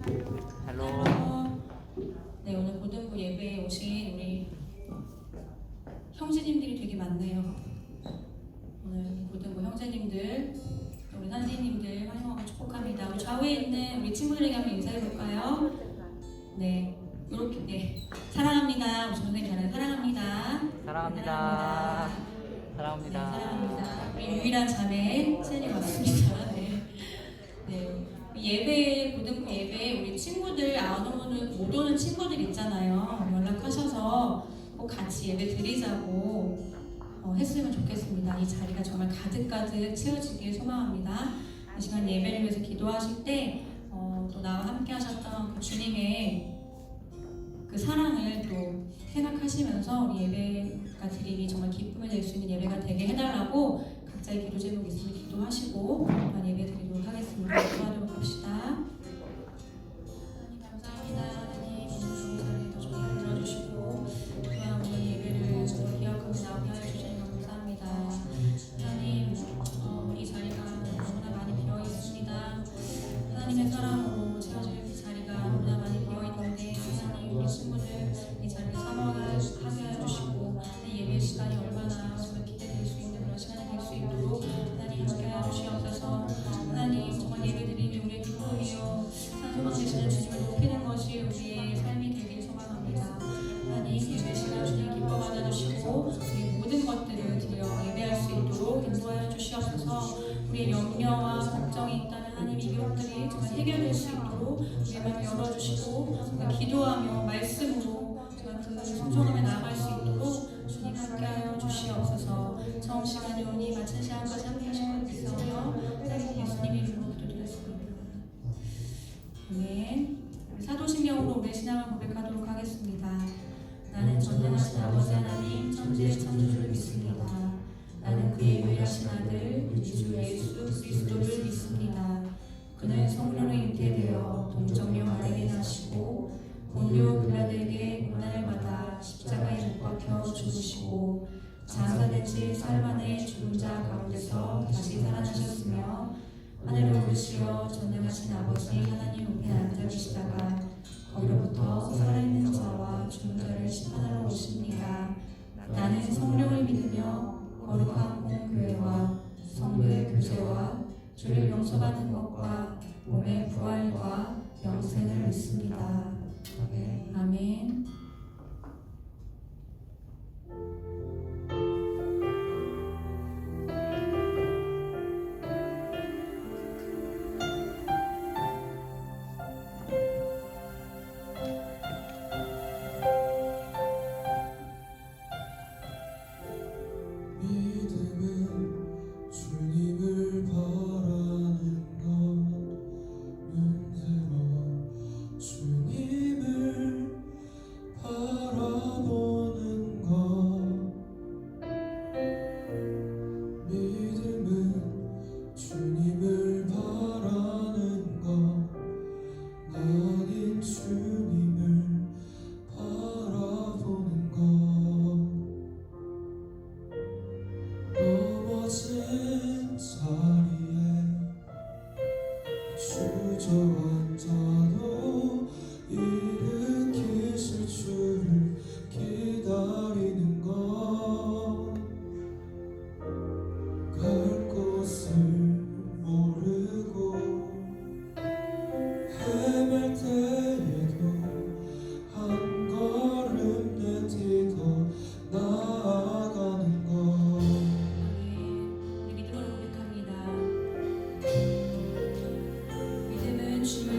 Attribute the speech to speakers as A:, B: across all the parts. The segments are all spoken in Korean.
A: 헬로.
B: 네, 오늘 고등부 예배에 오신 우리 형제님들이 되게 많네요. 오늘 고등부 형제님들, 우리 선생님들 환영하고 축복합니다. 우리 좌우에 있는 우리 친구들에게 한번 인사해 볼까요? 네, 이렇게 사랑합니다. 우리 선생님 저는 사랑합니다.
A: 사랑합니다. 사랑합니다.
B: 네, 사랑합니다. 우리 유일한 자매 세연이 왔습니다. 네. 네. 예배, 고등부 예배에 우리 친구들 못 오는 친구들 있잖아요. 연락하셔서 꼭 같이 예배 드리자고 했으면 좋겠습니다. 이 자리가 정말 가득가득 채워지길 소망합니다. 이 시간 예배를 위해서 기도하실 때 또 나와 함께 하셨던 그 주님의 그 사랑을 또 생각하시면서 우리 예배가 드림이 정말 기쁨이 될 수 있는 예배가 되게 해달라고 각자의 기도 제목 있으면 기도하시고 예배 드리도록 하겠습니다. 기도하도록 합시다. 하나님 감사합니다. 하나님 오늘 자리에도 정말 들어주시고 또한 오늘 예배를 정말 기억하고 나오게 하여 주시니 감사합니다. 하나님 이 자리가 너무나 많이 비어 있습니다. 하나님의 사랑으로 채워질 그 자리가 너무나 많이 비어 있는데 하나님 우리 친구들 이 자리를 사모하게 하여 주시고 예배 시간이 얼마나 정말 기대될 수 있는 그런 시간이 될 수 있도록 하나님 함께하여 주시옵소서. 하나님 정말 예배드림이 우리의 기쁨이요 산소만 되시는 주님을 높이는 것이 우리의 삶이 되길 소망합니다. 하나님 예배 시간 주님 기뻐 받아주시고 우리의 모든 것들을 드려 예배할 수 있도록 인도하여 주시옵소서. 우리의 염려와 걱정이 있다면 하나님 이 것들이 정말 해결될 수 있도록 우리의 마음을 열어주시고 기도하며 말씀으로 정말 그 순종함에 나아갈 수 있도록 주님 함께하여 주시옵소서. 처음 시간에 오니 마친 시간까지 함께하실 것 있어서 하나님 예수님의 이름으로 기도드렸습니다. 아멘. 사도신경으로 우리의 신앙을 고백하도록 하겠습니다. 나는 전능하신 아버지 하나님 천지의 창조주를 믿습니다. 나는 그의 유일하신 아들 우리 주 예수 그리스도를 믿습니다. 그는 성령으로 잉태되어 동정녀 마리아에게 나시고 본디오 빌라도에게 고난을 받아 십자가에 못 박혀 죽으시고 장사된 지 사흘 만에 죽은 자 가운데서 다시 살아나셨으며 하늘에 오르시어 전능하신 아버지 하나님 우편에 앉아 계시다가 거기로부터 살아있는 자와 죽은 자를 심판하러 오십니다. 나는 성령을 믿으며 거룩한 공교회와 성도의 교제와 죄를 용서받는 것과 몸의 부활과 영생을 믿습니다. 아멘. 믿음은 주님을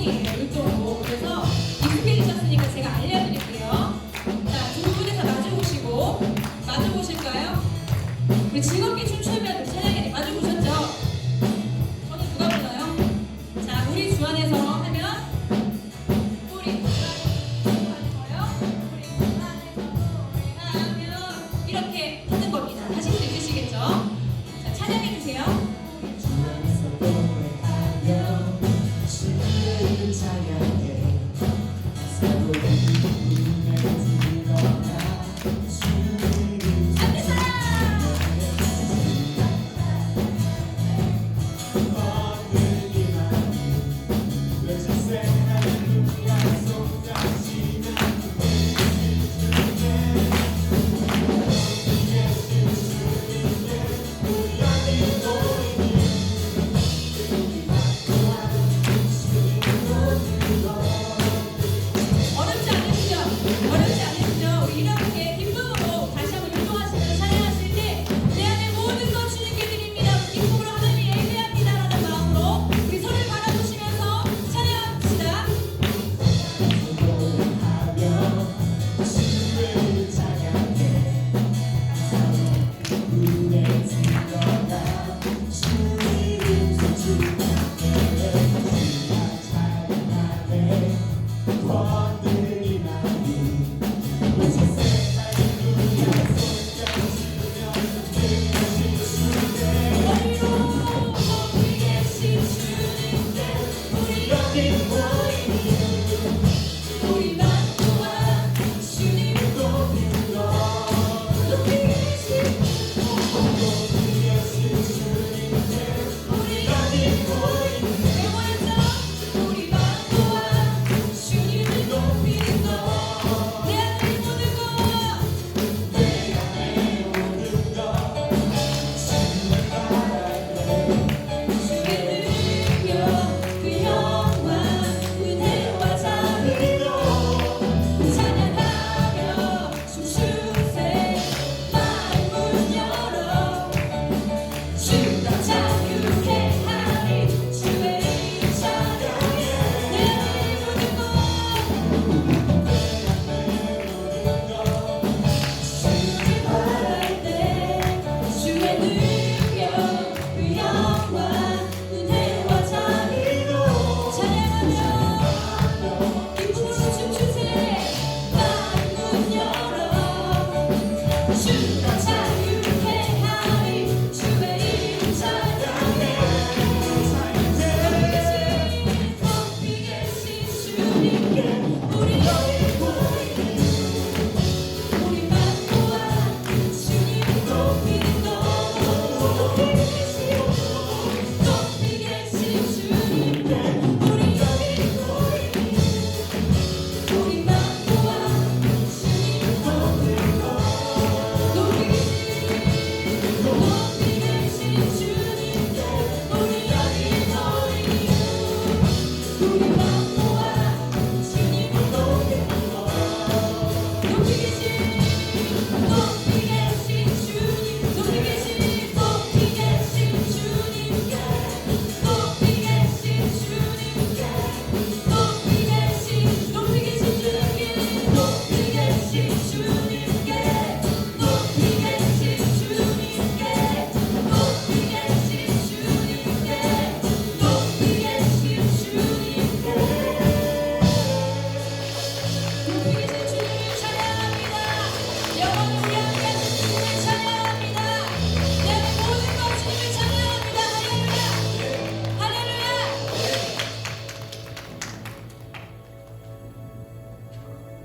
B: 율동이에요. 율동. 그래서 익숙해지셨으니까 제가 알려드릴게요. 자, 두 분이서 마주 보실까요? 우리 즐겁게 춤추면 찬양이 마주 보셨죠? 저는 누가 불러요? 자, 우리 주안에서 하면 우리 주안에서 노래하면 이렇게 하는 겁니다. 하실 수 있으시겠죠? 자, 찬양해 주세요.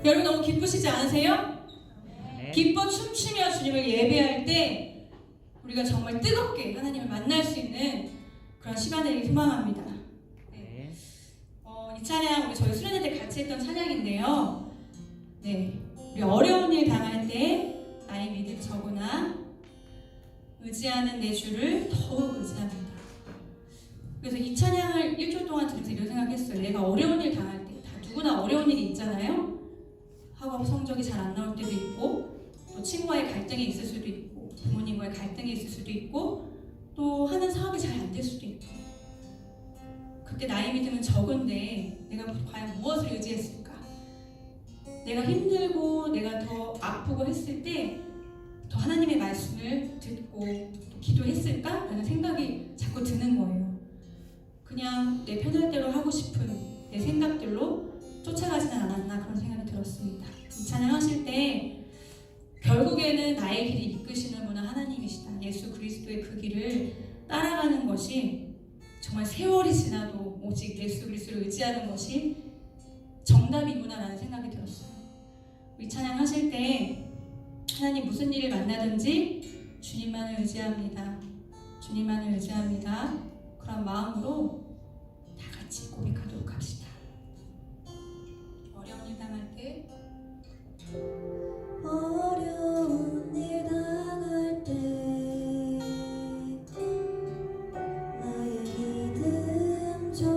B: 여러분 너무 기쁘시지 않으세요?
A: 네.
B: 기뻐 춤추며 주님을 예배할 때 우리가 정말 뜨겁게 하나님을 만날 수 있는 그런 시간을 희망합니다.
A: 네.
B: 이 찬양 우리 저희 수련회 때 같이 했던 찬양인데요. 네, 우리 어려운 일 당할 때 나의 믿음 적으나 의지하는 내 주를 더욱 의지합니다. 그래서 이 찬양을 일주일 동안 들으면서 이런 생각했어요. 내가 어려운 일 당할 때, 다 누구나 어려운 일이 있잖아요. 학업 성적이 잘 안 나올 때도 있고, 또 친구와의 갈등이 있을 수도 있고, 부모님과의 갈등이 있을 수도 있고, 또 하는 사업이 잘 안 될 수도 있고. 그때 나의 믿음은 적은데 내가 과연 무엇을 의지했을까? 내가 힘들고 내가 더 아프고 했을 때 더 하나님의 말씀을 듣고 또 기도했을까? 라는 생각이 자꾸 드는 거예요. 그냥 내 편할 대로 하고 싶은 내 생각들로 쫓아가지는 않았나 그런 생각이 들었습니다. 이 찬양하실 때 결국에는 나의 길을 이끄시는 분은 하나님이시다. 예수 그리스도의 그 길을 따라가는 것이 정말 세월이 지나도 오직 예수 그리스도를 의지하는 것이 정답이구나라는 생각이 들었어요. 이 찬양하실 때 하나님 무슨 일을 만나든지 주님만을 의지합니다. 주님만을 의지합니다. 그런 마음으로 다 같이 고백하도록 합시다. 어려운 일 당할 때
C: 어려운 일 당할 때 나의 믿음 적으나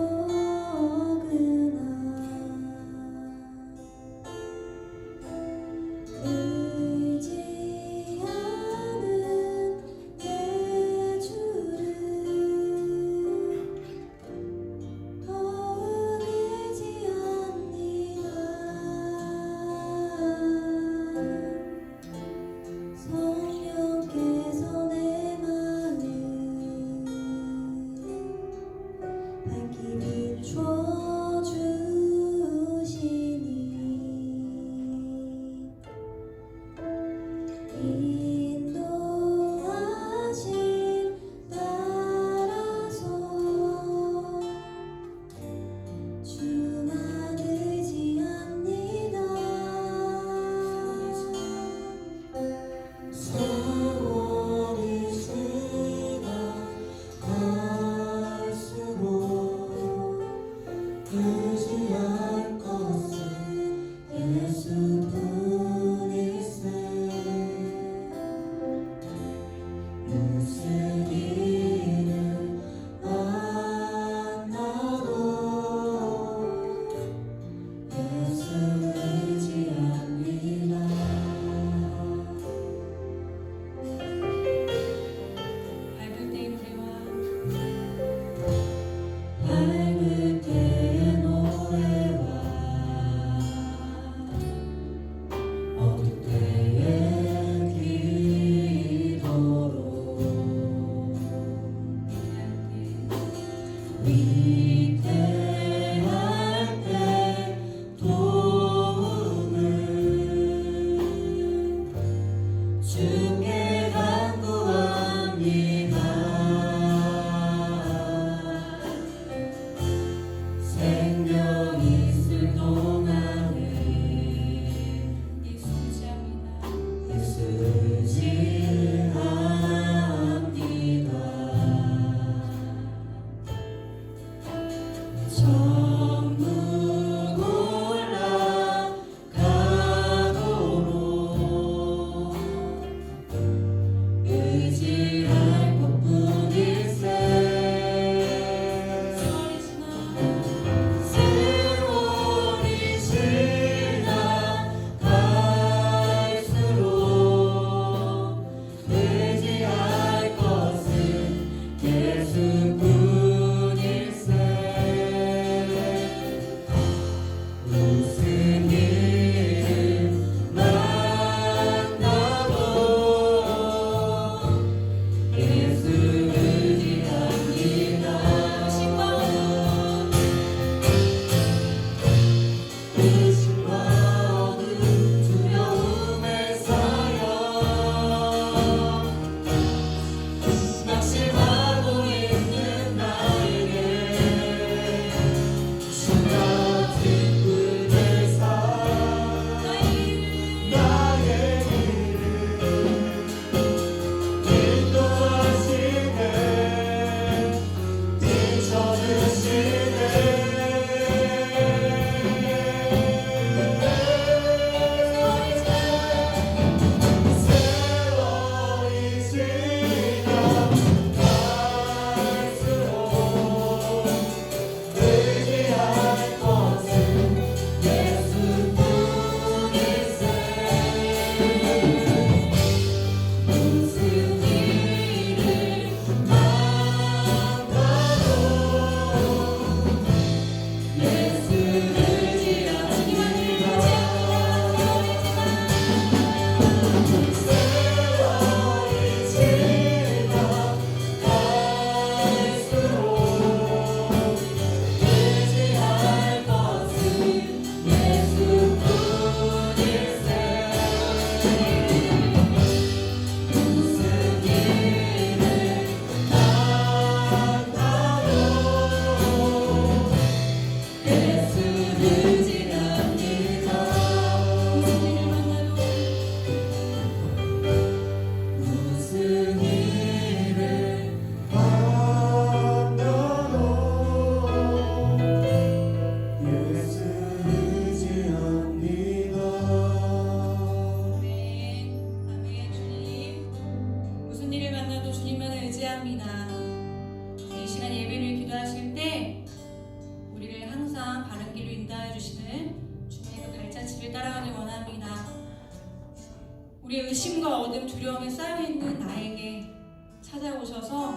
C: 의지하는 내 주를 더욱 의지합니다. 성령께서 내 마음 밝히 비춰주시니 인도하심 따라서 주만 의지합니다. 세월이 지나갈수록 의지할 것은 예수뿐일세. 무슨 일을 만나도 예수 의지합니다.
B: 밝을 때의 노래와
C: 밝을 때의 노래와
B: 주시는 주님의 그 발자취를 따라가길 원합니다. 우리의 의심과 어둠, 두려움에 쌓여있는 나에게 찾아오셔서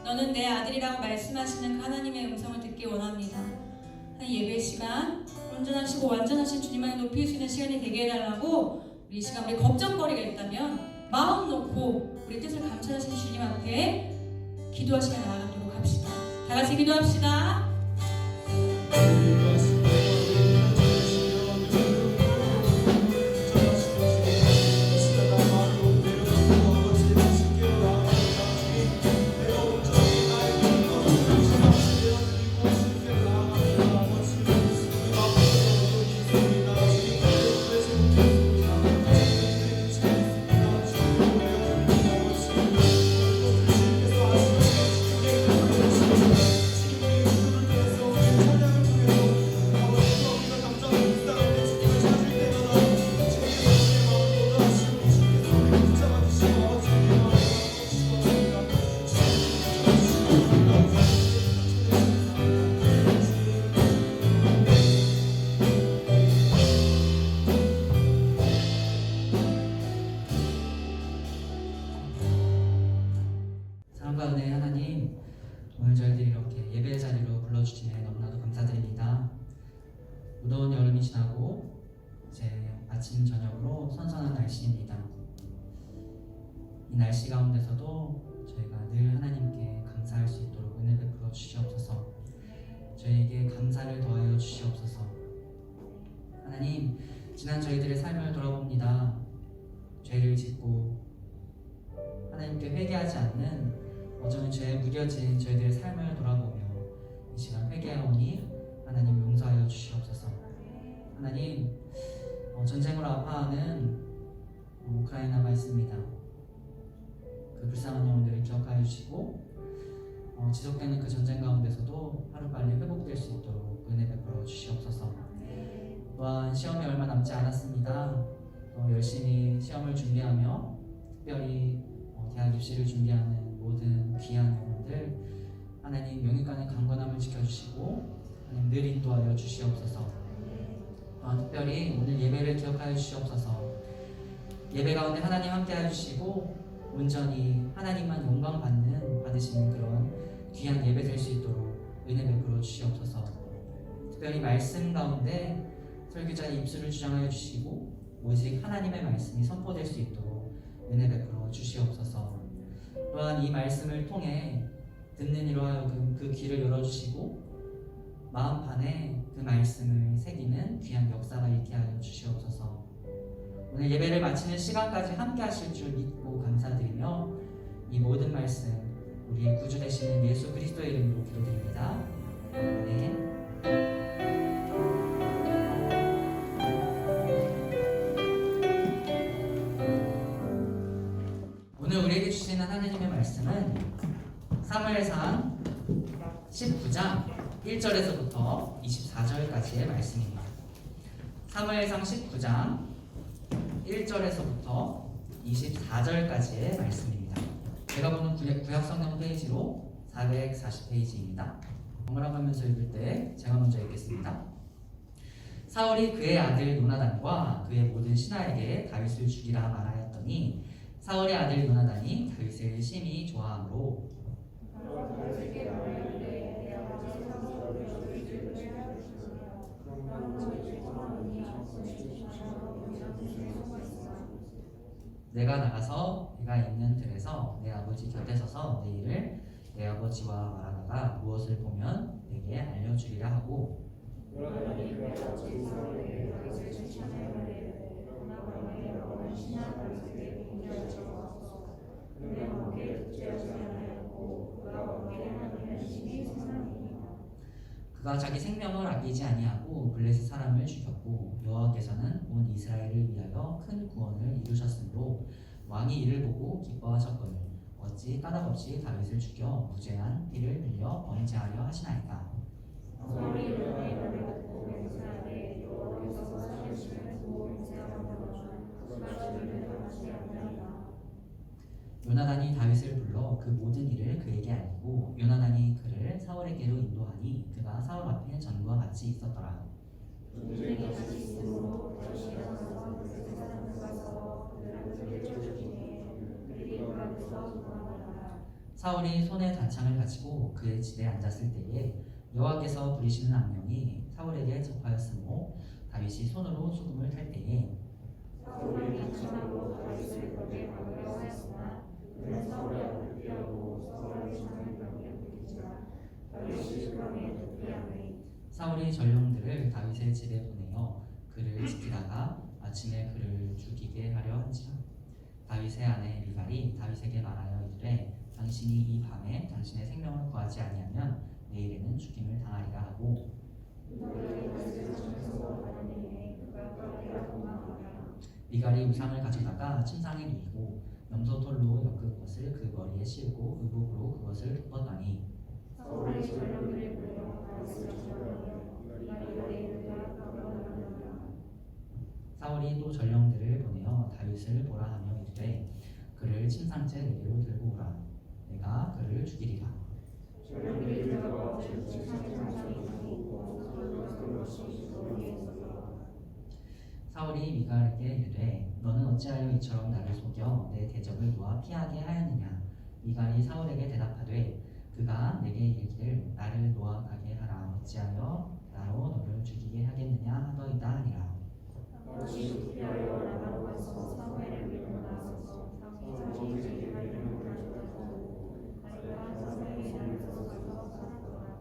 B: 너는 내 아들이라고 말씀하시는 그 하나님의 음성을 듣기 원합니다. 예배 시간 온전하시고 완전하신 주님 안에 높일 수 있는 시간이 되게 해달라고 우리 이 시간 우리 걱정거리가 있다면 마음 놓고 우리 뜻을 감찰하시는 주님 앞에 기도하시며 나아가도록 합시다. 다 같이 기도합시다.
A: 사랑과 은혜의 하나님, 오늘 저희들이 이렇게 예배의 자리로 불러주시네 너무나도 감사드립니다. 무더운 여름이 지나고 이제 아침 저녁으로 선선한 날씨입니다. 이 날씨 가운데서도 저희가 늘 하나님께 감사할 수 있도록 은혜 베풀어 주시옵소서. 저희에게 감사를 더하여 주시옵소서. 하나님, 지난 저희들의 삶을 돌아봅니다. 죄를 짓고 하나님께 회개하지 않는 어쩌면 죄에 무뎌진 저희들의 삶을 돌아보며 이 시간 회개하오니 하나님 용서하여 주시옵소서. 하나님, 전쟁으로 아파하는 우크라이나가 있습니다. 그 불쌍한 영혼들을 기억하여 주시고 지속되는 그 전쟁 가운데서도 하루빨리 회복될 수 있도록 은혜 베풀어 주시옵소서. 또한 시험이 얼마 남지 않았습니다. 열심히 시험을 준비하며 특별히 대학 입시를 준비하는 모든 귀한 영혼들 하나님 영육간의 강건함을 지켜주시고 하나님 늘 인도하여 주시옵소서. 또한 특별히 오늘 예배를 기억하여 주시옵소서. 예배 가운데 하나님 함께하여 주시고 온전히 하나님만 영광 받으시는 그런 귀한 예배 될 수 있도록 은혜 베풀어 주시옵소서. 특별히 말씀 가운데 설교자의 입술을 주장하여 주시고 오직 하나님의 말씀이 선포될 수 있도록 은혜 베풀어 주시옵소서. 또한 이 말씀을 통해 듣는 이로 하여금 그 귀를 열어주시고 마음판에 그 말씀을 새기는 귀한 역사가 있게 하여 주시옵소서. 오늘 예배를 마치는 시간까지 함께 하실 줄 믿고 감사드리며 이 모든 말씀 우리의 구주 되시는 예수 그리스도의 이름으로 기도드립니다. 아멘. 오늘 우리에게 주시는 하나님의 말씀은 사무엘상 19장 1절에서부터 24절까지의 말씀입니다. 사무엘상 19장 1절에서부터 24절까지의 말씀입니다. 제가 보는 구약성경 페이지로 440페이지입니다. 번갈아가면서 읽을 때 제가 먼저 읽겠습니다. 사울이 그의 아들 요나단과 그의 모든 신하에게 다윗을 죽이라 말하였더니 사울의 아들 요나단이 다윗을 심히 좋아하므로 내가 나가서 내가 있는 들에서 내 아버지 곁에 서서 내 일을 내 아버지와 말하다가 무엇을 보면 내게 알려주리라 하고 그가 자기 생명을 아끼지 아니하고 블레셋 사람을 죽였고 여호와께서는 온 이스라엘을 위하여 큰 구원을 이루셨으므로 왕이 이를 보고 기뻐하셨거늘 어찌 까닭없이 다윗을 죽여 무죄한 피를 흘려 범죄하려 하시나이까. 요나단이 다윗을 불러 그 모든 일을 그에게 알리고 요나단이 그를 사울에게로 인도하니 그가 사울 앞에 전과 같이 있었더라. 사울이 손에 단창을 가지고 그의 집에 앉았을 때에 여호와께서 부리시는 악령이 사울에게 접하였으므로 다윗이 손으로 수금을 탈 때에
D: 사울이 단창으로 다윗을 벽에 박으려 하였으나 그는 사울의 앞을 피하고 사울의 창을 벽에 부딪히자 다윗이 벽에 도피하매
A: 사울이 전령들을 다윗의 집에 보내어 그를 지키다가 아침에 그를 죽이게 하려 한지라. 다윗의 아내 미갈이 다윗에게 말하여 이르되 당신이 이 밤에 당신의 생명을 구하지 아니하면 내일에는 죽임을 당하리라 하고 미갈이 우상을 가져다가 침상에 누이고 염소털로 엮은 것을 그 머리에 씌우고 의복으로 그것을 덮었더니
D: 사울의 전령들이 모여 다윗을 죽였으며 미갈이 이르되
A: 사울이 또 전령들을 보내어 다윗을 보라 하며 이르되 그를 침상째 내게로 들고 오라. 내가 그를 죽이리라.
D: 전령들이 들어가 침상에 장상이 있고 사울과 그것이 머리에 있었다.
A: 사울이 미갈에게 이르되 너는 어찌하여 이처럼 나를 속여 내 대적을 놓아 피하게 하였느냐. 미갈이 사울에게 대답하되 그가 내게 이르기를 나를 놓아 가게 하라. 어찌하여 나로 너를 죽이게 하겠느냐 하더이다 하니라.
D: 다윗이 도피하여 라마로 가서 사무엘을 믿고 나서서 자기 집에 이름을 가져다주고 다윗과 사무엘이 나에서 가서 살았더라.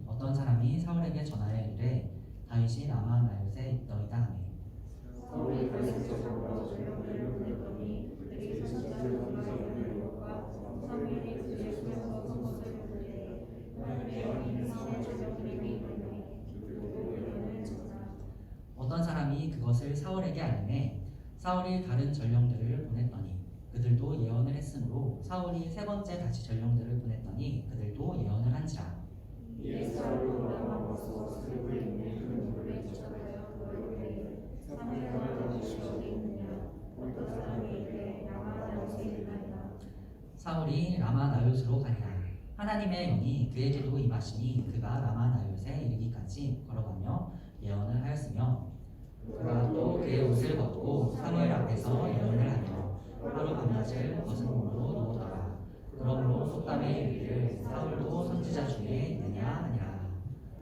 A: 어떤 사람이 사울에게 전하여 이르되 다윗이 라마 나요새 있더이다 하매
D: 사울이 다윗을 잡아 전령들을 보냈더니 그들이 선지자를 건너가는 것과 사무엘이 그의 손에서 선 것을 볼 때에 하나님의 영이 사울의 전령들에게 이르매 그들도 이름을 찾아.
A: 어떤 사람이 그것을 사울에게 알림해 사울이 다른 전령들을 보냈더니 그들도 예언을 했으므로 사울이 세 번째 다시 전령들을 보냈더니 그들도 예언을 한지라.
D: 이에 사울로 돌아와서 습을 입는 그 누구를 찾아가여 그에게 사무엘과 다윗이 어디 있느냐. 어떤 사람이 이르되 라마 나요새 있나이다.
A: 사울이 라마 나요스로 가니라. 하나님의 영이 그에게도 임하시니 그가 라마 나요스에 이르기까지 걸어가며 예언을 하였으며 그가 또 그의 옷을 벗고 사무엘 앞에서 예언을 하며 하루 밤낮을 벗은 몸으로 누우더라. 그러므로 속담에 이르기를 사울도 선지자 중에 있느냐 하니라.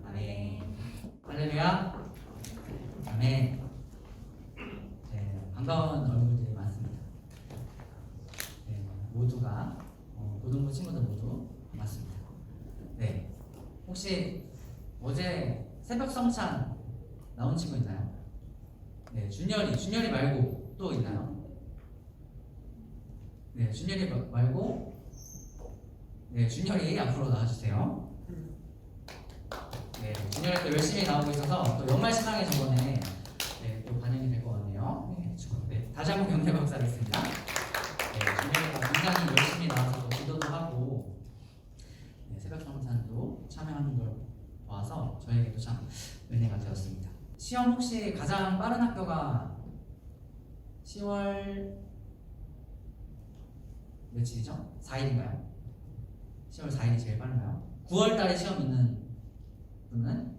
A: 아멘. 할렐루야. 아멘. 네, 반가운 얼굴들이 많습니다. 네, 모두가 고등부 친구들 모두 맞습니다. 네, 혹시 어제 새벽 성찬 나온 친구 있나요? 네, 준열이 말고 또 있나요? 네, 준열이 말고 네, 준열이 앞으로 나와주세요. 네, 준열이 또 열심히 나오고 있어서 또 연말 신앙의 저번에 네, 또 반영이 될 것 같네요. 네, 네, 다시 한번 경례 박사하겠습니다. 네, 준열이가 굉장히 열심히 나와서 또 기도도 하고 네, 새벽 성찬도 참여하는 걸 봐서 저에게도 참 은혜가 되었습니다. 시험 혹시 가장 빠른 학교가 10월 며칠이죠? 4일인가요? 10월 4일이 제일 빠른가요? 9월 달에 시험 있는 분은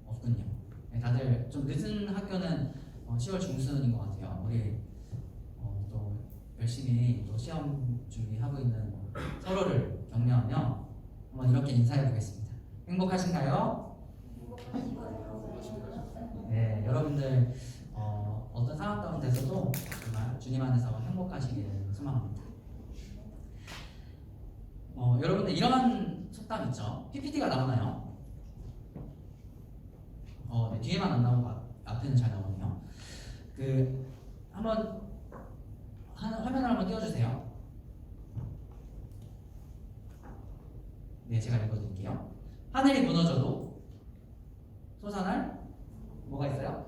A: 없군요. 네, 다들 좀 늦은 학교는 10월 중순인 것 같아요. 우리 또 열심히 또 시험 준비하고 있는 서로를 격려하며 한번 이렇게 인사해 보겠습니다. 행복하신가요? 네, 여러분들 어떤 상황 가운데서도 정말 주님 안에서 행복하시기를 소망합니다. 여러분들 이런 속담 있죠? PPT가 나오나요? 네, 뒤에만 안 나오고 앞에는 잘 나오네요. 한번 화면을 한번 띄워주세요. 네, 제가 읽어드릴게요. 하늘이 무너져도 솟아날 뭐가 있어요?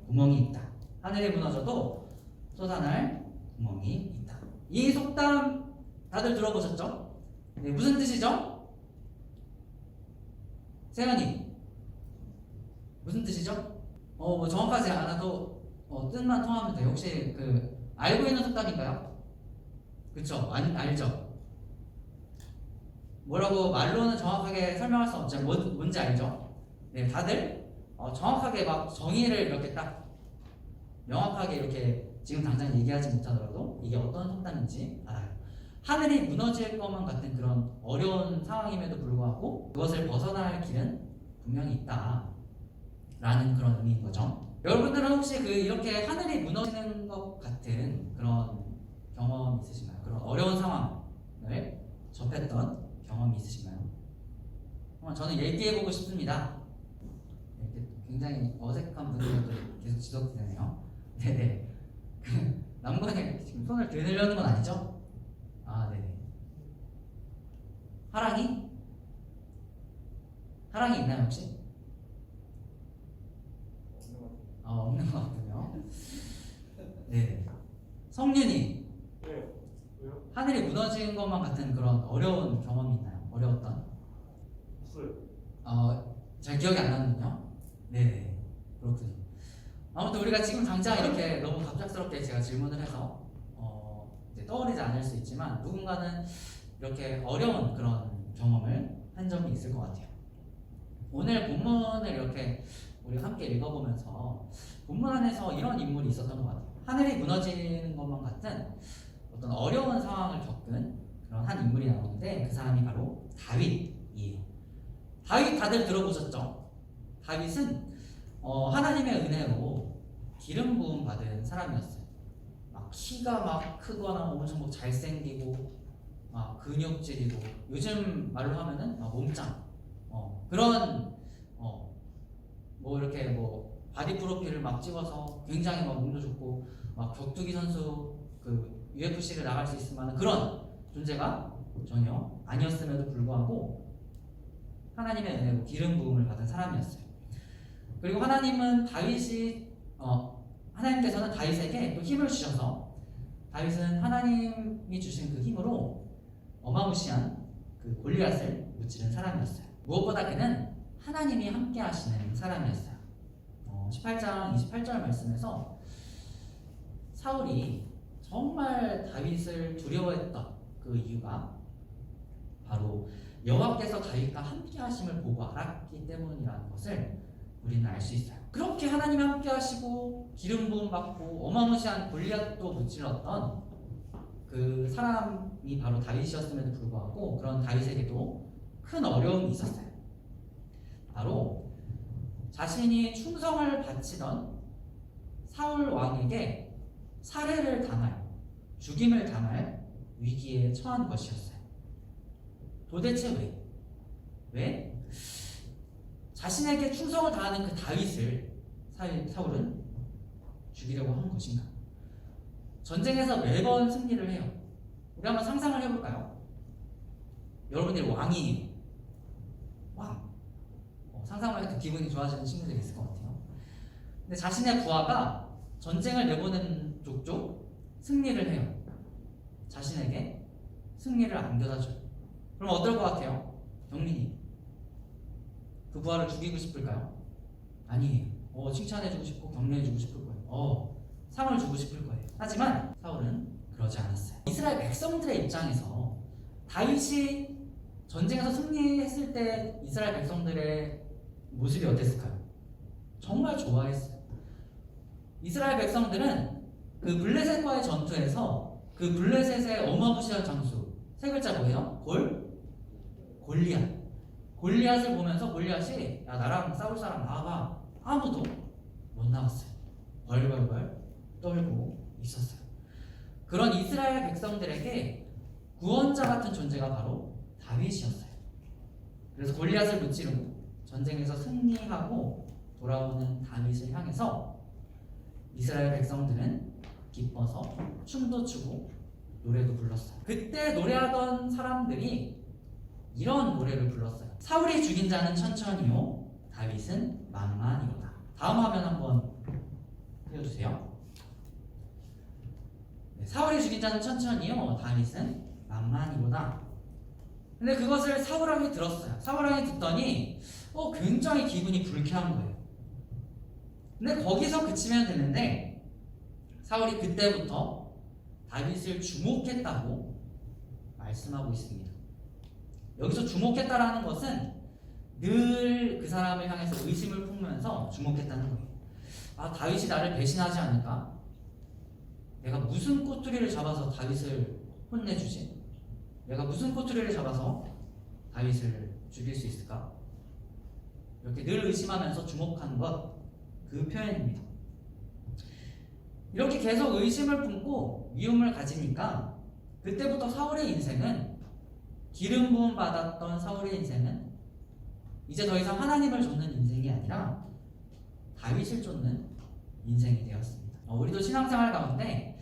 A: 구멍이 있다. 하늘이 무너져도 솟아날 구멍이 있다. 이 속담 다들 들어보셨죠? 네, 무슨 뜻이죠? 세연이 무슨 뜻이죠? 뭐 정확하지 않아도 뜻만 통하면 돼요. 혹시 알고 있는 속담인가요? 그쵸? 알죠? 뭐라고 말로는 정확하게 설명할 수 없죠. 뭔지 알죠? 네, 다들 정확하게 막 정의를 이렇게 딱 명확하게 이렇게 지금 당장 얘기하지 못하더라도 이게 어떤 속담인지 알아요. 하늘이 무너질 것만 같은 그런 어려운 상황임에도 불구하고 그것을 벗어날 길은 분명히 있다라는 그런 의미인 거죠. 여러분들은 혹시 이렇게 하늘이 무너지는 것 같은 그런 경험 있으신가요? 그런 어려운 상황을 접했던 경험이 있으신가요? 저는 얘기해보고 싶습니다. 이렇게 굉장히 어색한 분들도 계속 지속되네요. 네네. 남관이 지금 손을 들으려는 건 아니죠? 아, 네네. 하랑이? 하랑이 있나요, 혹시? 없는 것 같군요. 네. 성윤이.
E: 네. 왜요?
A: 하늘이 무너진 것만 같은 그런 어려운 경험이 있나요? 어려웠던?
E: 없어요.
A: 잘 기억이 안 나는군요. 네네. 그렇군요. 아무튼 우리가 지금 당장 이렇게 너무 갑작스럽게 제가 질문을 해서 이제 떠오르지 않을 수 있지만 누군가는 이렇게 어려운 그런 경험을 한 점이 있을 것 같아요. 오늘 본문을 이렇게 우리 함께 읽어보면서 본문 안에서 이런 인물이 있었던 것 같아요. 하늘이 무너지는 것만 같은 어떤 어려운 상황을 겪은 그런 한 인물이 나오는데 그 사람이 바로 다윗이에요. 다윗 다들 들어보셨죠? 다윗은 하나님의 은혜로 기름 부음 받은 사람이었어요. 막 키가 막 크거나 엄청 막 잘생기고 막 근육질이고 요즘 말로 하면은 몸짱 그런 뭐 이렇게 뭐 바디 프로필을 막 찍어서 굉장히 막 몸도 좋고 막 격투기 선수 그 UFC를 나갈 수 있을 만한 그런 존재가 전혀 아니었음에도 불구하고 하나님의 은혜로 기름 부음을 받은 사람이었어요. 그리고 하나님께서는 다윗에게 또 힘을 주셔서 다윗은 하나님이 주신 그 힘으로 어마무시한 그 골리앗을 무찌른 사람이었어요. 무엇보다 그는 하나님이 함께 하시는 사람이었어요. 18장 28절 말씀에서 사울이 정말 다윗을 두려워했던 그 이유가 바로 여호와께서 다윗과 함께 하심을 보고 알았기 때문이라는 것을 우리는 알 수 있어요. 그렇게 하나님이 함께 하시고 기름 부음 받고 어마무시한 골리앗도 무찔렀던 그 사람이 바로 다윗이었음에도 불구하고 그런 다윗에게도 큰 어려움이 있었어요. 바로 자신이 충성을 바치던 사울 왕에게 살해를 당할, 죽임을 당할 위기에 처한 것이었어요. 도대체 왜? 자신에게 충성을 다하는 그 다윗을 사울은 죽이려고 한 것인가? 전쟁에서 매번 승리를 해요. 우리 한번 상상을 해볼까요? 여러분들이 왕이에요. 왕. 상상을 해도 기분이 좋아지는 친구들이 있을 것 같아요. 근데 자신의 부하가 전쟁을 내보낸 족족 승리를 해요. 자신에게 승리를 안겨다 줘요. 그럼 어떨 것 같아요? 경민이 그 부하를 죽이고 싶을까요? 아니에요. 칭찬해주고 싶고 격려해주고 싶을 거예요. 상을 주고 싶을 거예요. 하지만 사울은 그러지 않았어요. 이스라엘 백성들의 입장에서 다윗이 전쟁에서 승리했을 때 이스라엘 백성들의 모습이 어땠을까요? 정말 좋아했어요. 이스라엘 백성들은 그 블레셋과의 전투에서 그 블레셋의 어마무시한 장수 세 글자 뭐예요? 골리앗. 골리앗을 보면서 골리앗이 야 나랑 싸울 사람 나와봐. 아무도 못 나왔어요. 벌벌벌 떨고 있었어요. 그런 이스라엘 백성들에게 구원자 같은 존재가 바로 다윗이었어요. 그래서 골리앗을 무찌르고 전쟁에서 승리하고 돌아오는 다윗을 향해서 이스라엘 백성들은 기뻐서 춤도 추고 노래도 불렀어요. 그때 노래하던 사람들이 이런 노래를 불렀어요. 사울이 죽인 자는 천천히요, 다윗은 만만이로다. 다음 화면 한번 띄워주세요. 네, 사울이 죽인 자는 천천히요, 다윗은 만만이로다. 근데 그것을 사울왕이 들었어요. 사울왕이 듣더니 굉장히 기분이 불쾌한 거예요. 근데 거기서 그치면 되는데 사울이 그때부터 다윗을 주목했다고 말씀하고 있습니다. 여기서 주목했다라는 것은 늘 그 사람을 향해서 의심을 품으면서 주목했다는 거예요. 다윗이 나를 배신하지 않을까? 내가 무슨 꼬투리를 잡아서 다윗을 혼내주지? 내가 무슨 꼬투리를 잡아서 다윗을 죽일 수 있을까? 이렇게 늘 의심하면서 주목하는 것, 그 표현입니다. 이렇게 계속 의심을 품고 미움을 가지니까 그때부터 사울의 인생은, 기름 부음 받았던 사울의 인생은 이제 더 이상 하나님을 쫓는 인생이 아니라 다윗을 쫓는 인생이 되었습니다. 우리도 신앙생활 가운데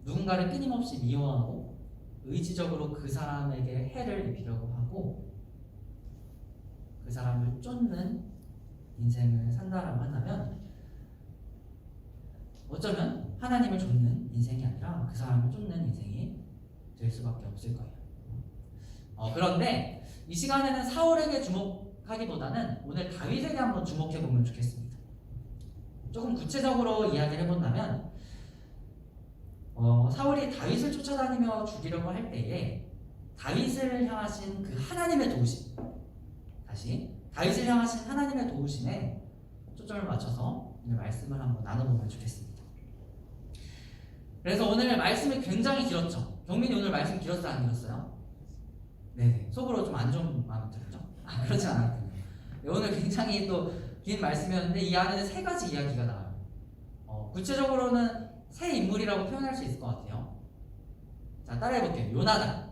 A: 누군가를 끊임없이 미워하고 의지적으로 그 사람에게 해를 입히려고 하고 그 사람을 쫓는 인생을 산다라고 한다면 어쩌면 하나님을 쫓는 인생이 아니라 그 사람을 쫓는 인생이 될 수밖에 없을 거예요. 그런데 이 시간에는 사울에게 주목하기보다는 오늘 다윗에게 한번 주목해 보면 좋겠습니다. 조금 구체적으로 이야기를 해본다면 사울이 다윗을 쫓아다니며 죽이려고 할 때에 다윗을 향하신 그 하나님의 도우심, 다시 다윗을 향하신 하나님의 도우심에 초점을 맞춰서 오늘 말씀을 한번 나눠보면 좋겠습니다. 그래서 오늘 말씀이 굉장히 길었죠. 경민이 오늘 말씀 길었어요, 안 길었어요? 네, 속으로 좀 안 좋은 마음 들었죠? 그렇지 않았군요. 네, 오늘 굉장히 또 긴 말씀이었는데 이 안에는 세 가지 이야기가 나와요. 구체적으로는 세 인물이라고 표현할 수 있을 것 같아요. 자, 따라해볼게요. 요나단,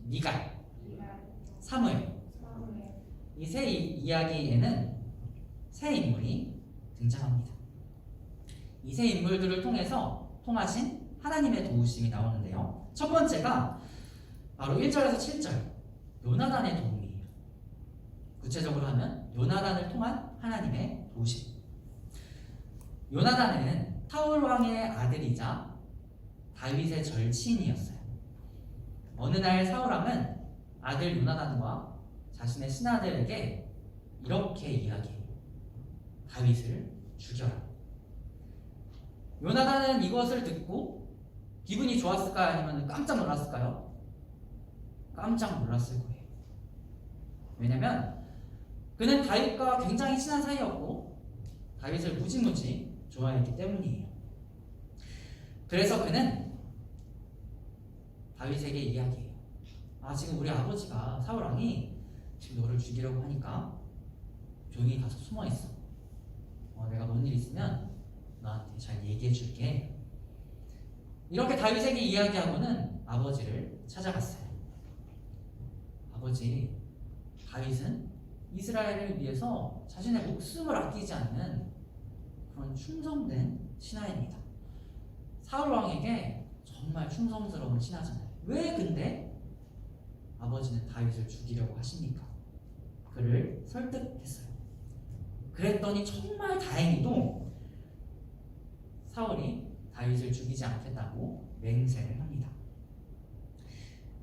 A: 미갈, 사무엘. 이 세 이야기에는 세 인물이 등장합니다. 이 세 인물들을 통하신 하나님의 도우심이 나오는데요. 첫 번째가 바로 1절에서 7절 요나단의 도움이에요. 구체적으로 하면 요나단을 통한 하나님의 도우심. 요나단은 사울 왕의 아들이자 다윗의 절친이었어요. 어느 날 사울 왕은 아들 요나단과 자신의 신하들에게 이렇게 이야기해요. 다윗을 죽여라. 요나단은 이것을 듣고 기분이 좋았을까요? 아니면 깜짝 놀랐을까요? 깜짝 놀랐을 거예요. 왜냐면 그는 다윗과 굉장히 친한 사이였고 다윗을 무지무지 좋아했기 때문이에요. 그래서 그는 다윗에게 이야기해요. 지금 우리 아버지가 사울 왕이 지금 너를 죽이려고 하니까 조용히 가서 숨어 있어. 내가 뭔 일 있으면 너한테 잘 얘기해 줄게. 이렇게 다윗에게 이야기하고는 아버지를 찾아갔어요. 아버지, 다윗은 이스라엘을 위해서 자신의 목숨을 아끼지 않는 그런 충성된 신하입니다. 사울 왕에게 정말 충성스러운 신하잖아요. 왜 근데 아버지는 다윗을 죽이려고 하십니까? 그를 설득했어요. 그랬더니 정말 다행히도 사울이 다윗을 죽이지 않겠다고 맹세를 합니다.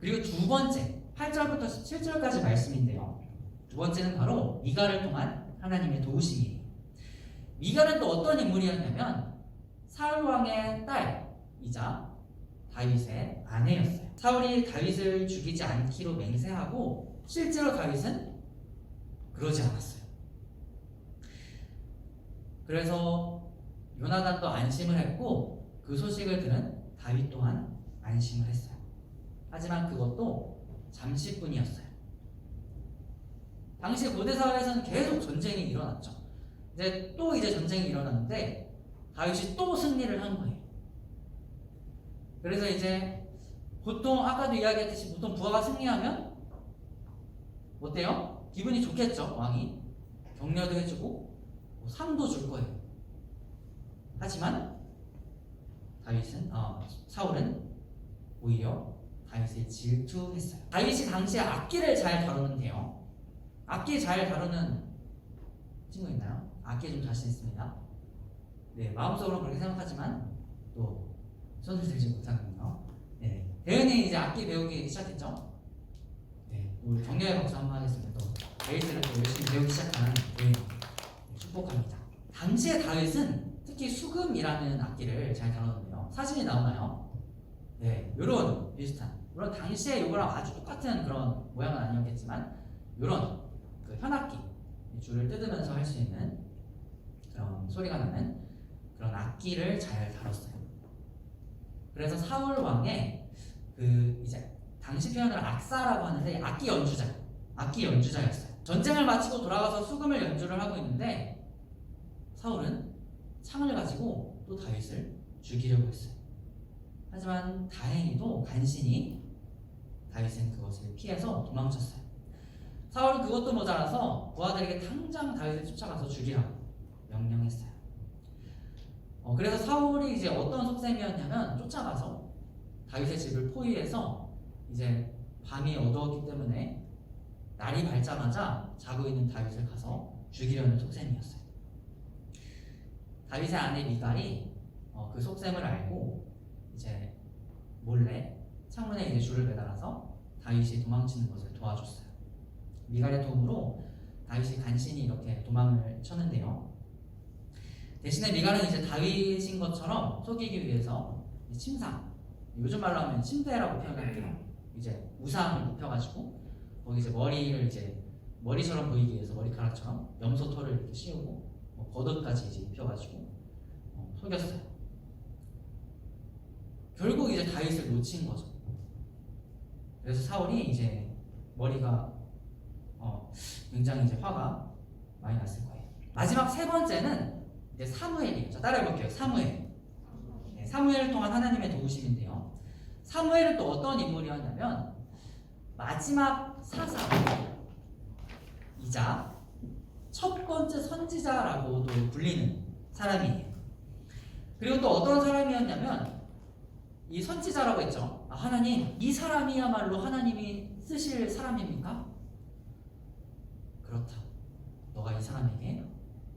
A: 그리고 두 번째 8절부터 17절까지 말씀인데요. 두 번째는 바로 미갈을 통한 하나님의 도우심이에요. 미갈은 또 어떤 인물이었냐면 사울 왕의 딸이자 다윗의 아내였어요. 사울이 다윗을 죽이지 않기로 맹세하고 실제로 다윗은 그러지 않았어요. 그래서 요나단도 안심을 했고 그 소식을 들은 다윗 또한 안심을 했어요. 하지만 그것도 잠시뿐이었어요. 당시 고대 사회에서는 계속 전쟁이 일어났죠. 이제 전쟁이 일어났는데 다윗이 또 승리를 한 거예요. 그래서 이제 보통 아까도 이야기했듯이 보통 부하가 승리하면 어때요? 기분이 좋겠죠. 왕이 격려도 해주고 상도 줄 거예요. 하지만 사울은 오히려 다윗을 질투했어요. 다윗이 당시에 악기를 잘 다루는데요. 악기 잘 다루는 친구 있나요? 악기에 좀 자신 있습니다. 네, 마음속으로 그렇게 생각하지만 또 손을 들지 못하는군요. 네, 대은이 이제 악기 배우기 시작했죠? 네, 우리 격려의 박수 한번 하겠습니다. 또 베이스를 또 열심히 배우기 시작한 대은이 축복합니다. 당시에 다윗은 특히 수금이라는 악기를 잘 다루는데요. 사진이 나오나요? 네, 요런 비슷한, 물론 당시에 요거랑 아주 똑같은 그런 모양은 아니었겠지만 요런 그 현악기, 줄을 뜯으면서 할 수 있는 그런 소리가 나는 그런 악기를 잘 다뤘어요. 그래서 사울 왕의 그 이제 당시 표현을 악사라고 하는데 악기 연주자였어요. 전쟁을 마치고 돌아가서 수금을 연주를 하고 있는데 사울은 창을 가지고 또 다윗을 죽이려고 했어요. 하지만 다행히도 간신히 다윗은 그것을 피해서 도망쳤어요. 사울은 그것도 모자라서 부하들에게 당장 다윗을 쫓아가서 죽이라고 명령했어요. 그래서 사울이 이제 어떤 속셈이었냐면 쫓아가서 다윗의 집을 포위해서 이제 밤이 어두웠기 때문에 날이 밝자마자 자고 있는 다윗을 가서 죽이려는 속셈이었어요. 다윗의 아내 미갈이 그 속셈을 알고 이제 몰래 창문에 이제 줄을 매달아서 다윗이 도망치는 것을 도와줬어요. 미갈의 도움으로 다윗이 간신히 이렇게 도망을 쳤는데요. 대신에 미갈은 이제 다윗인 것처럼 속이기 위해서 침상, 요즘 말로 하면 침대라고 표현할게요. 이제 우상을 눕혀가지고 거기 이제 머리를 이제 머리처럼 보이기 위해서 머리카락처럼 염소털을 이렇게 씌우고 겉옷까지 이제 입혀가지고 속였어요. 결국 이제 다윗을 놓친 거죠. 그래서 사울이 이제 머리가 굉장히 이제 화가 많이 났을 거예요. 마지막 세 번째는 이제 사무엘이에요. 자, 따라해볼게요. 사무엘. 네, 사무엘을 통한 하나님의 도우심인데요. 사무엘은 또 어떤 인물이었냐면 마지막 사사이자 첫 번째 선지자라고도 불리는 사람이에요. 그리고 또 어떤 사람이었냐면 이 선지자라고 했죠. 하나님, 이 사람이야말로 하나님이 쓰실 사람입니까? 그렇다. 너가 이 사람에게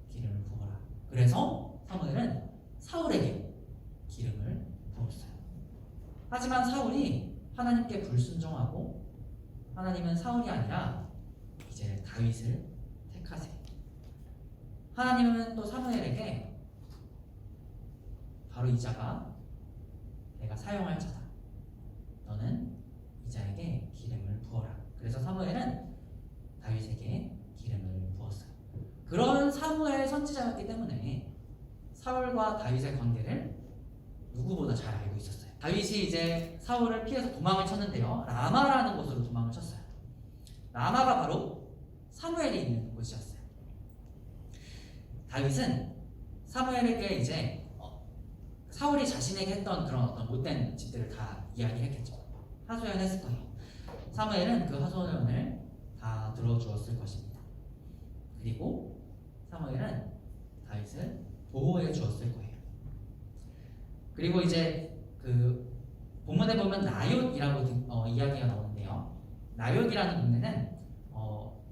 A: 기름을 부어라. 그래서 사무엘은 사울에게 기름을 부었어요. 하지만 사울이 하나님께 불순종하고 하나님은 사울이 아니라 이제 다윗을 택하세요. 하나님은 또 사무엘에게 바로 이 자가 내가 사용할 자다. 너는 이 자에게 기름을 부어라. 그래서 사무엘은 다윗에게 기름을 부었어요. 그런 사무엘 선지자였기 때문에 사울과 다윗의 관계를 누구보다 잘 알고 있었어요. 다윗이 이제 사울을 피해서 도망을 쳤는데요. 라마라는 곳으로 도망을 쳤어요. 라마가 바로 사무엘이 있는 곳이었어요. 다윗은 사무엘에게 이제 사울이 자신에게 했던 그런 어떤 못된 짓들을 다 이야기를 했겠죠. 하소연했을 거예요. 사무엘은 그 하소연을 다 들어주었을 것입니다. 그리고 사무엘은 다윗을 보호해 주었을 거예요. 그리고 이제 그 본문에 보면 나옅이라고 이야기가 나오는데요. 나옅이라는 동네는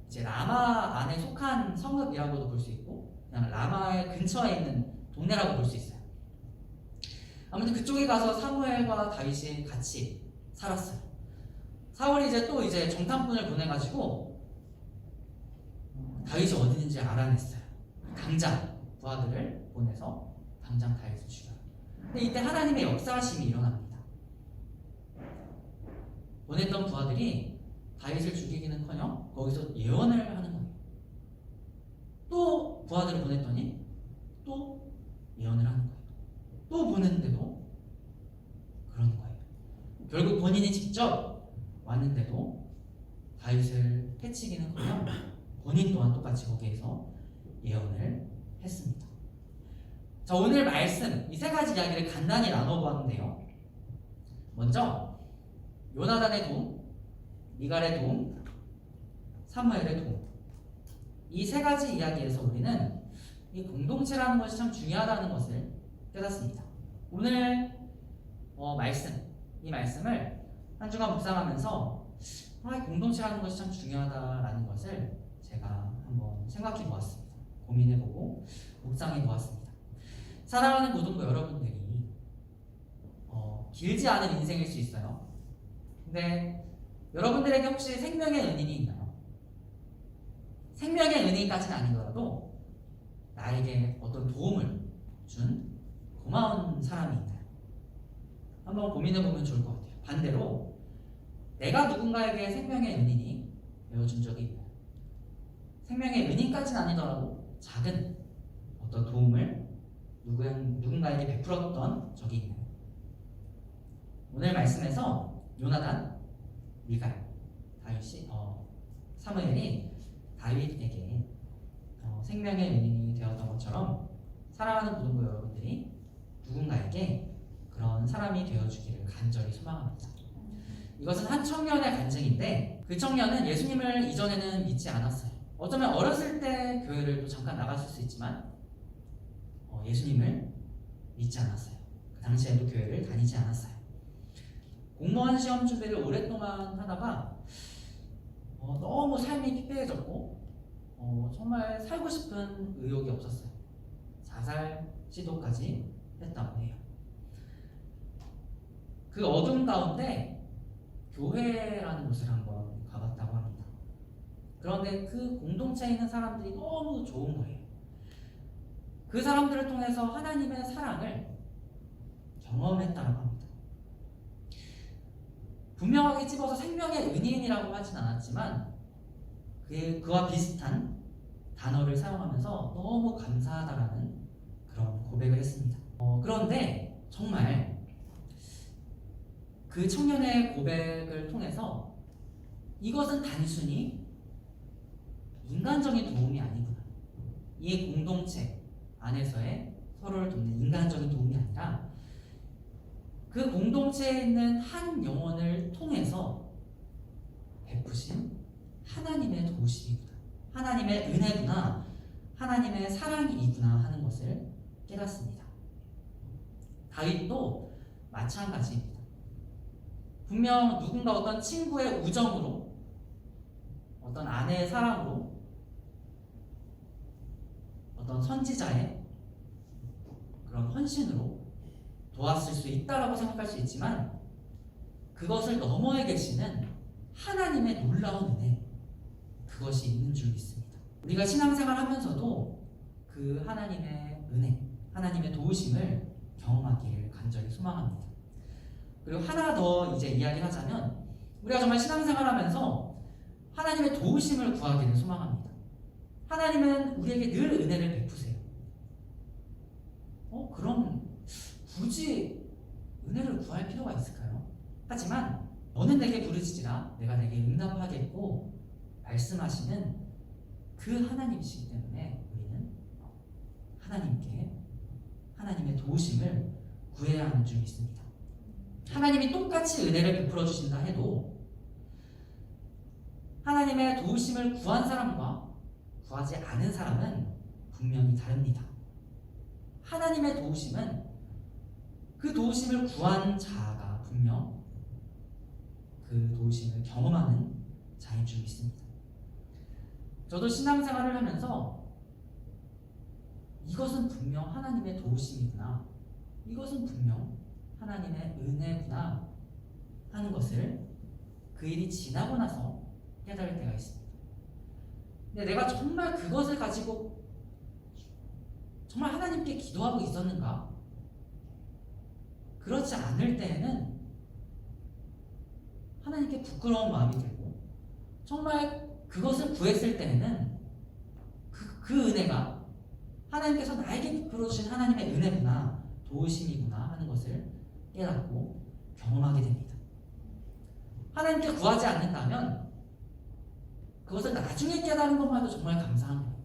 A: 이제 라마 안에 속한 성읍이라고도 볼 수 있고 그냥 라마의 근처에 있는 동네라고 볼 수 있어요. 아무튼 그쪽에 가서 사무엘과 다윗이 같이 살았어요. 사울이 이제 또 이제 정탐꾼을 보내가지고 다윗이 어디 있는지 알아냈어요. 당장 부하들을 보내서 당장 다윗을 죽여요. 근데 이때 하나님의 역사하심이 일어납니다. 보냈던 부하들이 다윗을 죽이기는커녕 거기서 예언을 하는 거예요. 또 부하들을 보냈더니 또 예언을 하는 거예요. 또 보냈는데도 그런 거예요. 결국 본인이 직접 왔는데도 다윗을 해치기는커녕 본인 또한 똑같이 거기에서 예언을 했습니다. 자, 오늘 말씀 이 세 가지 이야기를 간단히 나눠보았는데요. 먼저 요나단의 도움, 미갈의 도움, 사무엘의 도움, 이 세 가지 이야기에서 우리는 이 공동체라는 것이 참 중요하다는 것을 깨닫습니다. 오늘 이 말씀을 한 주간 묵상하면서 공동체라는 것이 참 중요하다라는 것을 제가 한번 생각해 보았습니다. 고민해보고 묵상해 보았습니다. 사랑하는 고등부 여러분들이 길지 않은 인생일 수 있어요. 근데 여러분들에게 혹시 생명의 은인이 있나요? 생명의 은인까지는 아니더라도 나에게 어떤 도움을 준 고마운 사람이 있나요? 한번 고민해보면 좋을 것 같아요. 반대로 내가 누군가에게 생명의 은인이 되어준 적이 있나요? 생명의 은인까지는 아니더라도 작은 어떤 도움을 누군가에게 베풀었던 적이 있나요? 오늘 말씀에서 요나단, 미갈, 사무엘이 다윗에게 생명의 은인이 되었던 것처럼 사랑하는 고등부 여러분들이 누군가에게 그런 사람이 되어주기를 간절히 소망합니다. 이것은 한 청년의 간증인데 그 청년은 예수님을 이전에는 믿지 않았어요. 어쩌면 어렸을 때 교회를 또 잠깐 나갔을 수 있지만 예수님을 믿지 않았어요. 그 당시에도 교회를 다니지 않았어요. 공무원 시험 준비를 오랫동안 하다가 너무 삶이 피폐해졌고 정말 살고 싶은 의욕이 없었어요. 자살 시도까지 했다고 해요. 그 어둠 가운데 교회라는 곳을 한번 가봤다고 합니다. 그런데 그 공동체에 있는 사람들이 너무 좋은 거예요. 그 사람들을 통해서 하나님의 사랑을 경험했다고 합니다. 분명하게 집어서 생명의 은인이라고 하진 않았지만 그와 비슷한 단어를 사용하면서 너무 감사하다라는 그런 고백을 했습니다. 그런데 정말 그 청년의 고백을 통해서 이것은 단순히 인간적인 도움이 아니구나. 이 공동체 안에서의 서로를 돕는 인간적인 도움이 아니라 그 공동체에 있는 한 영혼을 통해서 베푸신 하나님의 도우심이구나, 하나님의 은혜구나, 하나님의 사랑이구나 하는 것을 깨닫습니다. 다윗도 마찬가지입니다. 분명 누군가 어떤 친구의 우정으로, 어떤 아내의 사랑으로, 어떤 선지자의 그런 헌신으로 도왔을 수 있다라고 생각할 수 있지만 그것을 너머에 계시는 하나님의 놀라운 은혜, 그것이 있는 줄 믿습니다. 우리가 신앙생활 하면서도 그 하나님의 은혜, 하나님의 도우심을 경험하기를 간절히 소망합니다. 그리고 하나 더 이제 이야기를 하자면 우리가 정말 신앙생활 하면서 하나님의 도우심을 구하기를 소망합니다. 하나님은 우리에게 늘 은혜를 베푸세요. 그럼 굳이 은혜를 구할 필요가 있을까요? 하지만 너는 내게 부르짖으라 내가 내게 응답하겠고 말씀하시는 그 하나님이시기 때문에 우리는 하나님께 하나님의 도우심을 구해야 하는 줄 믿습니다. 하나님이 똑같이 은혜를 베풀어 주신다 해도 하나님의 도우심을 구한 사람과 구하지 않은 사람은 분명히 다릅니다. 하나님의 도우심은 그 도우심을 구한 자가 분명 그 도우심을 경험하는 자인 줄 믿습니다. 저도 신앙생활을 하면서 이것은 분명 하나님의 도우심이구나, 이것은 분명 하나님의 은혜구나 하는 것을 그 일이 지나고 나서 깨달을 때가 있습니다. 근데 내가 정말 그것을 가지고 정말 하나님께 기도하고 있었는가? 그렇지 않을 때에는 하나님께 부끄러운 마음이 들고 정말 그것을 구했을 때에는 그 은혜가 하나님께서 나에게 베풀어 주신 하나님의 은혜구나, 도우심이구나 하는 것을 깨닫고 경험하게 됩니다. 하나님께 구하지 않는다면 그것을 나중에 깨달은 것만도 정말 감사한 거예요.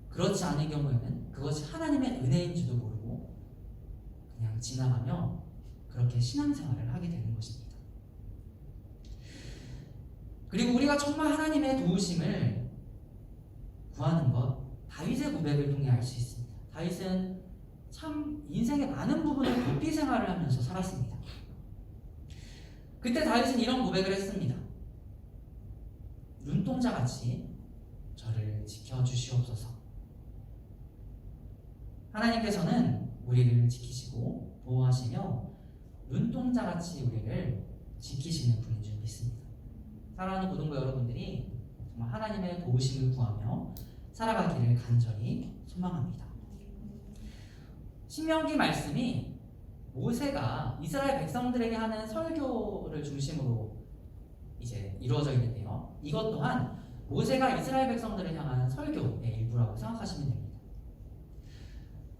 A: 그렇지 않은 경우에는 그것이 하나님의 은혜인지도 모르고 그냥 지나가며 그렇게 신앙생활을 하게 되는 것입니다. 그리고 우리가 정말 하나님의 도우심을 구하는 것, 다윗의 고백을 통해 알 수 있습니다. 다윗은 참 인생의 많은 부분을 도피 생활을 하면서 살았습니다. 그때 다윗은 이런 고백을 했습니다. 눈동자같이 저를 지켜주시옵소서. 하나님께서는 우리를 지키시고 보호하시며 눈동자같이 우리를 지키시는 분인 줄 믿습니다. 사랑하는 고등부 여러분들이 정말 하나님의 도우심을 구하며 살아가기를 간절히 소망합니다. 신명기 말씀이 모세가 이스라엘 백성들에게 하는 설교를 중심으로 이제 이루어져 있는데요. 이것 또한 모세가 이스라엘 백성들을 향한 설교의 일부라고 생각하시면 됩니다.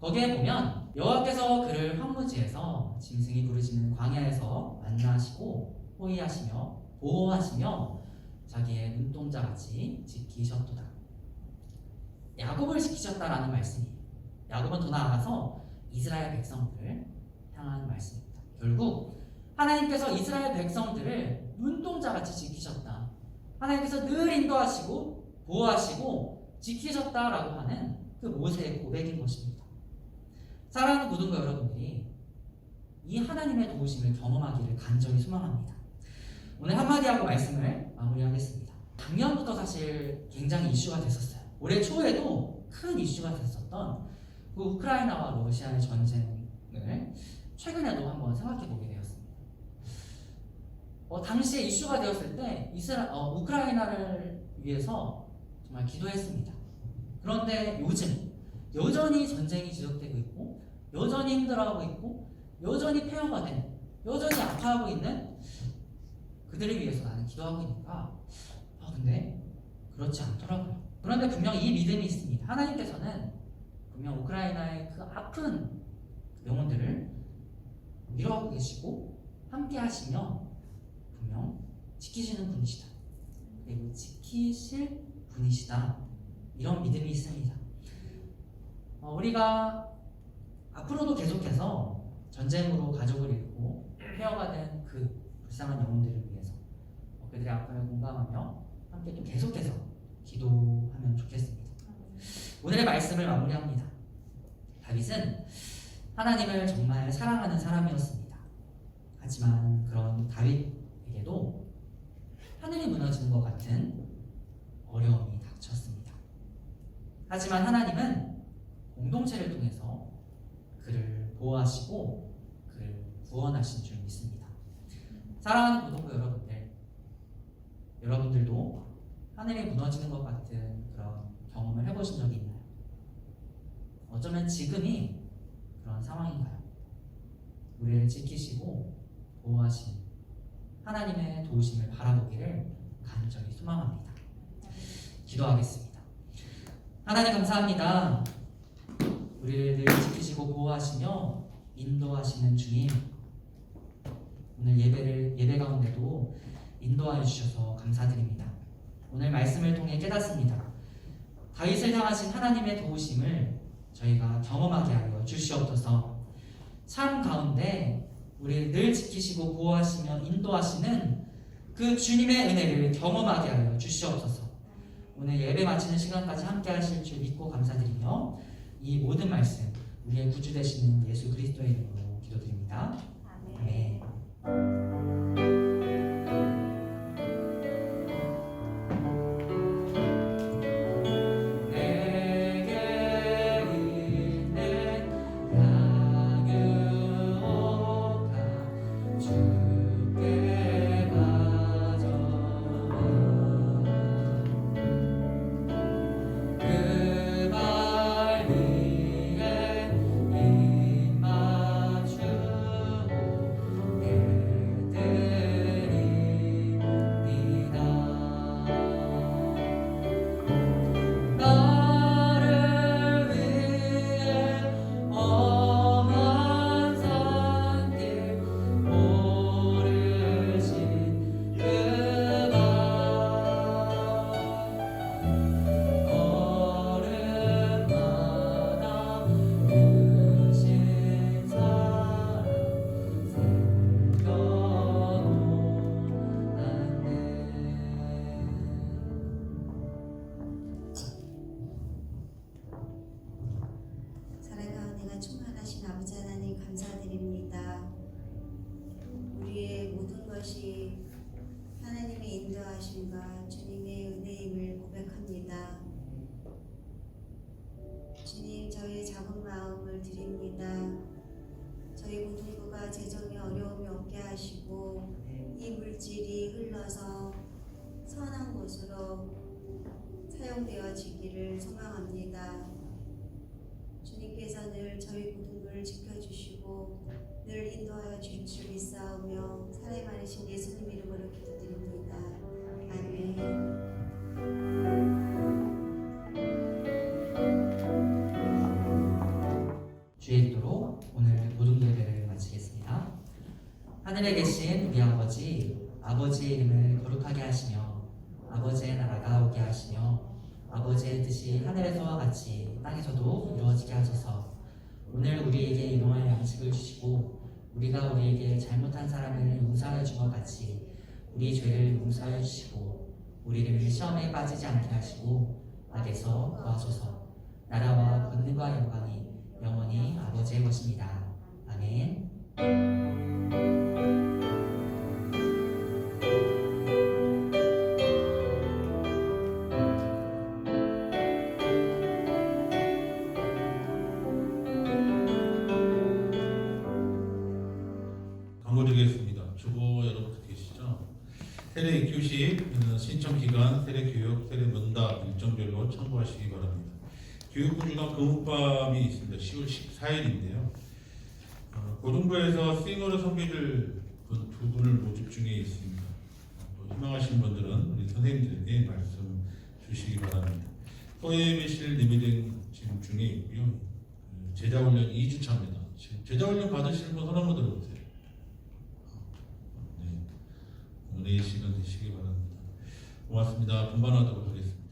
A: 거기에 보면 여호와께서 그를 황무지에서 짐승이 부르짖는 광야에서 만나시고 호의하시며 보호하시며 자기의 눈동자같이 지키셨도다. 야곱을 지키셨다라는 말씀이에요. 야곱은 더 나아가서 이스라엘 백성들을 향한 말씀입니다. 결국 하나님께서 이스라엘 백성들을 눈동자같이 지키셨다. 하나님께서 늘 인도하시고 보호하시고 지키셨다라고 하는 그 모세의 고백인 것입니다. 사랑하는 고등부 여러분들이 이 하나님의 도우심을 경험하기를 간절히 소망합니다. 오늘 한마디 하고 말씀을 마무리하겠습니다. 작년부터 사실 굉장히 이슈가 됐었어요. 올해 초에도 큰 이슈가 됐었던 그 우크라이나와 러시아의 전쟁을 최근에도 한번 생각해 보게 되었습니다. 당시에 이슈가 되었을 때 우크라이나를 위해서 정말 기도했습니다. 그런데 요즘 여전히 전쟁이 지속되고 있고 여전히 힘들어하고 있고 여전히 폐허가 된 여전히 아파하고 있는 그들을 위해서 나는 기도하고 있니까 근데 그렇지 않더라고요. 그런데 분명 이 믿음이 있습니다. 하나님께서는 분명 우크라이나의 그 아픈 영혼들을 위로하고 계시고 함께 하시며 분명 지키시는 분이시다. 그리고 지키실 분이시다. 이런 믿음이 있습니다. 우리가 앞으로도 계속해서 전쟁으로 가족을 잃고 폐허가 된 그 불쌍한 영혼들을 위해서 그들의 아픔을 공감하며 함께 또 계속해서 기도하면 좋겠습니다. 오늘의 말씀을 마무리합니다. 다윗은 하나님을 정말 사랑하는 사람이었습니다. 하지만 그런 다윗에게도 하늘이 무너지는 것 같은 어려움이 닥쳤습니다. 하지만 하나님은 공동체를 통해서 그를 보호하시고 그를 구원하신 줄 믿습니다. 사랑하는 고등부 여러분들도 하늘이 무너지는 것 같은 그런 경험을 해보신 적이 있나요? 어쩌면 지금이 그런 상황인가요? 우리를 지키시고 보호하신 하나님의 도우심을 바라보기를 간절히 소망합니다. 기도하겠습니다. 하나님 감사합니다. 우리를 늘 지키시고 보호하시며 인도하시는 주님, 오늘 예배 가운데도 인도하여 주셔서 감사드립니다. 오늘 말씀을 통해 깨닫습니다. 다윗을 향하신 하나님의 도우심을 저희가 경험하게 하여 주시옵소서. 삶 가운데 우리를 늘 지키시고 보호하시며 인도하시는 그 주님의 은혜를 경험하게 하여 주시옵소서. 오늘 예배 마치는 시간까지 함께 하실 줄 믿고 감사드리며 이 모든 말씀 우리의 구주 되시는 예수 그리스도의 이름으로 기도드립니다. 아멘.
E: 것이 하나님의 인도하심과 주님의 은혜임을 고백합니다. 주님, 저희 작은 마음을 드립니다. 저희 고등부가 재정에 어려움이 없게 하시고 이 물질이 흘러서 선한 곳으로 사용되어지기를 소망합니다. 주님께서 늘 저희 고등부를 지켜주시고 늘 인도하여 주실 줄 믿사오며 사랑이 많으신 예수님 이름으로 기도드립니다. 아멘.
A: 주의 기도로 오늘 모든 예배를 마치겠습니다. 하늘에 계신 우리 아버지, 아버지의 이름을 거룩하게 하시며 아버지의 나라가 오게 하시며 아버지의 뜻이 하늘에서와 같이 땅에서도 이루어지게 하소서. 오늘 우리에게 일용할 양식을 주시고 우리가 우리에게 잘못한 사람을 용서하여 준 것 같이 우리 죄를 용서하여 주시고 우리를 시험에 빠지지 않게 하시고 악에서 구하소서. 나라와 권능과 영광이 영원히 아버지의 것입니다. 아멘.
F: 광고드리겠습니다. 주보 여러분 계시죠? 세례 입교식 신청 기간, 세례 교육, 세례 문답 일정별로 참고하시기 바랍니다. 교육부 주간 금옥밤이 있습니다. 10월 14일인데요. 고등부에서 싱어로 섬기를 두 분을 모집 중에 있습니다. 또 희망하시는 분들은 우리 선생님들에게 말씀 주시기 바랍니다. 소예배실 리미딩 지금 중에 있고요. 제자훈련 2주차입니다. 지금 제자훈련 받으시는 분 손 한번 들어보세요. 네. 은혜의 시간 되시기 바랍니다. 고맙습니다. 분반하도록 하겠습니다.